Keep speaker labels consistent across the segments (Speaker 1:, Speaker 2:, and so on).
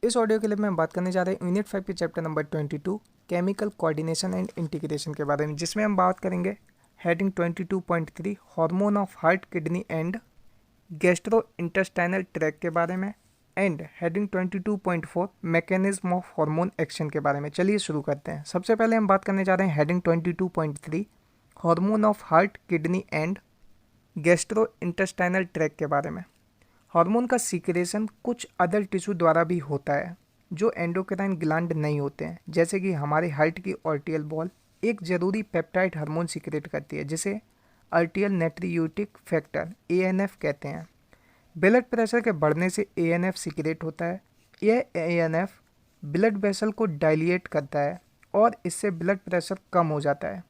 Speaker 1: इस audio clip में हम बात करने जा रहे हैं यूनिट 5 के chapter number 22 chemical coordination and integration के बारे में, जिसमें हम बात करेंगे heading 22.3 hormone of heart kidney and gastro intestinal tract के बारे में and heading 22.4 mechanism of hormone action के बारे में। चलिए शुरू करते हैं। सबसे पहले हम बात करने जा रहे हैं heading 22.3 hormone of heart kidney and gastro intestinal tract के बारे में। हार्मोन का सीक्रेशन कुछ अदर टिश्यू द्वारा भी होता है जो एंडोक्राइन ग्लैंड नहीं होते हैं, जैसे कि हमारे हार्ट की आर्टियल बॉल एक जरूरी पेप्टाइड हार्मोन सीक्रेट करती है जिसे आर्टियल नाइट्रियोटिक फैक्टर ANF कहते हैं। ब्लड प्रेशर के बढ़ने से ANF सीक्रेट होता है। यह ANF ब्लड वेसल को डायलिएट करता है और इससे ब्लड प्रेशर कम हो जाता है।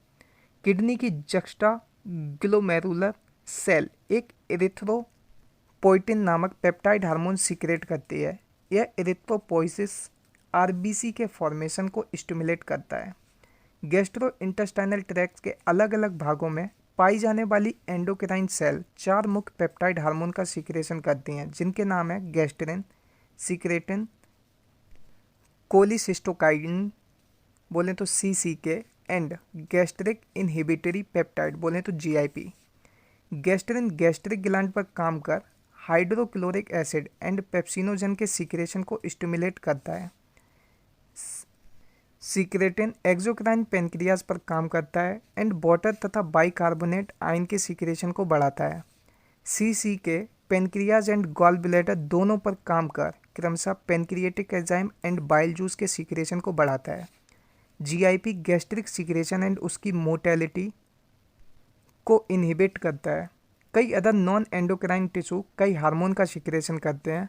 Speaker 1: किडनी की जक्स्टा ग्लोमेरुलर सेल एक इरिथ्रोपोइटिन नामक पेप्टाइड हार्मोन सीक्रेट करती है। यह इरिथ्रोपोइसिस RBC के फॉर्मेशन को स्टिमुलेट करता है। गैस्ट्रो इंटेस्टाइनल ट्रैक्ट के अलग अलग भागों में पाई जाने वाली एंडोक्राइन सेल 4 मुख्य पेप्टाइड हार्मोन का सीक्रेशन करती हैं, जिनके नाम है गैस्ट्रिन, सीक्रेटिन, कोलिसिस्टोकाइनिन बोलें तो CCK and gastric inhibitory peptide बोलें तो GIP। गैस्ट्रिन गैस्ट्रिक ग्लैंड पर काम कर हाइड्रोक्लोरिक एसिड एंड पेप्सिनोजन के सीक्रेशन को स्टिमुलेट करता है। सीक्रेटिन एक्सोक्राइन पेनक्रियाज पर काम करता है एंड वाटर तथा बाइकार्बोनेट आयन के सीक्रेशन को बढ़ाता है। CCK pancreas and gall bladder दोनों पर काम कर क्रमशः pancreatic enzyme and bile juice के सीक्रेशन को बढ़ाता है। GIP गैस्ट्रिक सीक्रेशन एंड उसकी मोटेलिटी को इनहिबिट करता है। कई अदर नॉन एंडोक्राइन टिश्यू कई हार्मोन का सीक्रेशन करते हैं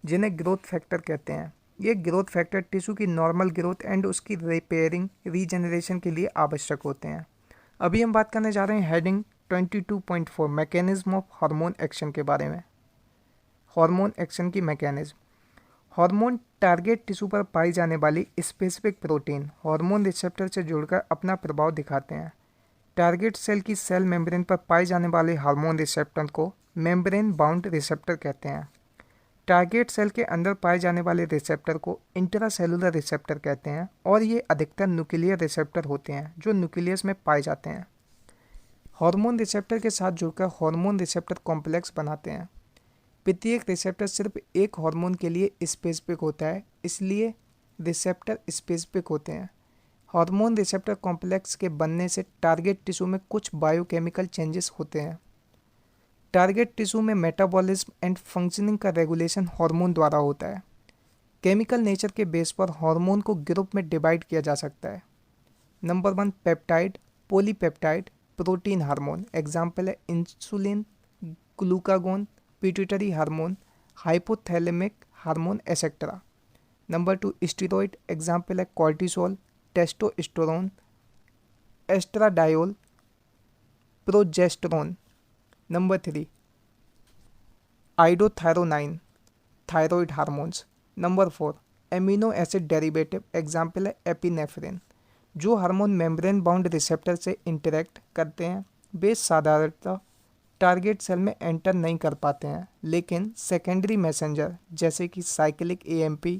Speaker 1: जिन्हें ग्रोथ फैक्टर कहते हैं। ये ग्रोथ फैक्टर टिश्यू की नॉर्मल ग्रोथ एंड उसकी रिपेयरिंग रीजनरेशन के लिए आवश्यक होते हैं। अभी हम बात करने जा रहे हैं heading 22.4 mechanism of hormone action के बारे में। हार्मोन एक्शन की मैकेनिज्म। हार्मोन टारगेट टिश्यू पर पाई जाने वाली स्पेसिफिक प्रोटीन हार्मोन रिसेप्टर से जुड़कर अपना प्रभाव दिखाते हैं। टारगेट सेल की सेल मेम्ब्रेन पर पाए जाने वाले हार्मोन रिसेप्टर को मेम्ब्रेन बाउंड रिसेप्टर कहते हैं। टारगेट सेल के अंदर पाए जाने वाले रिसेप्टर को इंट्रासेलुलर रिसेप्टर कहते हैं और ये अधिकतर न्यूक्लियर रिसेप्टर होते हैं जो न्यूक्लियस में पाए जाते हैं। हार्मोन रिसेप्टर के साथ जुड़कर हार्मोन रिसेप्टर कॉम्प्लेक्स बनाते हैं। प्रत्येक रिसेप्टर सिर्फ एक हार्मोन के लिए स्पेसिफिक होता है, इसलिए रिसेप्टर स्पेसिफिक होते हैं। हार्मोन रिसेप्टर कॉम्प्लेक्स के बनने से टारगेट टिश्यू में कुछ बायोकेमिकल चेंजेस होते हैं। टारगेट टिश्यू में मेटाबॉलिज्म एंड फंक्शनिंग का रेगुलेशन हार्मोन द्वारा होता है। केमिकल नेचर के बेस पर हार्मोन को ग्रुप में डिवाइड किया जा सकता है। Number 1 peptide, polypeptide, protein hormone. Example है insulin, glucagon, pituitary hormone, hypothalamic hormone etcetera. Number 2 steroid. Example है cortisol, testosterone, estradiol, progesterone. Number 3 iodothyronine, thyroid hormones. Number 4 amino acid derivative. Example है epinephrine. जो hormone membrane bound receptor से interact करते हैं वे साधारणतः target cell में enter नहीं कर पाते हैं, लेकिन सेकेंडरी मैसेंजर जैसे कि cyclic AMP,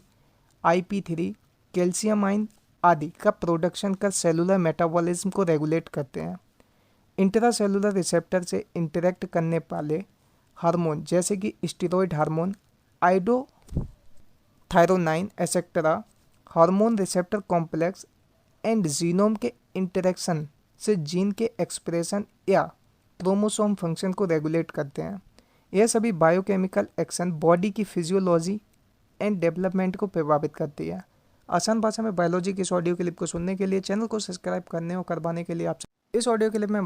Speaker 1: IP3, calcium ion आदि का प्रोडक्शन कर सेलुलर मेटाबॉलिज्म को रेगुलेट करते हैं। इंट्रासेलुलर रिसेप्टर से इंटरेक्ट करने वाले हार्मोन जैसे कि steroid hormone, iodothyronine etcetera, hormone receptor complex and genome के इंटरेक्शन से जीन के एक्सप्रेशन या क्रोमोसोम फंक्शन को रेगुलेट करते हैं। यह सभी बायोकेमिकल एक्शन बॉडी की फिजियोलॉजी एंड डेवलपमेंट को प्रभावित करती है। आसान भाषा में बायोलॉजी की इस ऑडियो क्लिप को सुनने के लिए चैनल को सब्सक्राइब करने और करवाने के लिए आपसे इस ऑडियो क्लिप में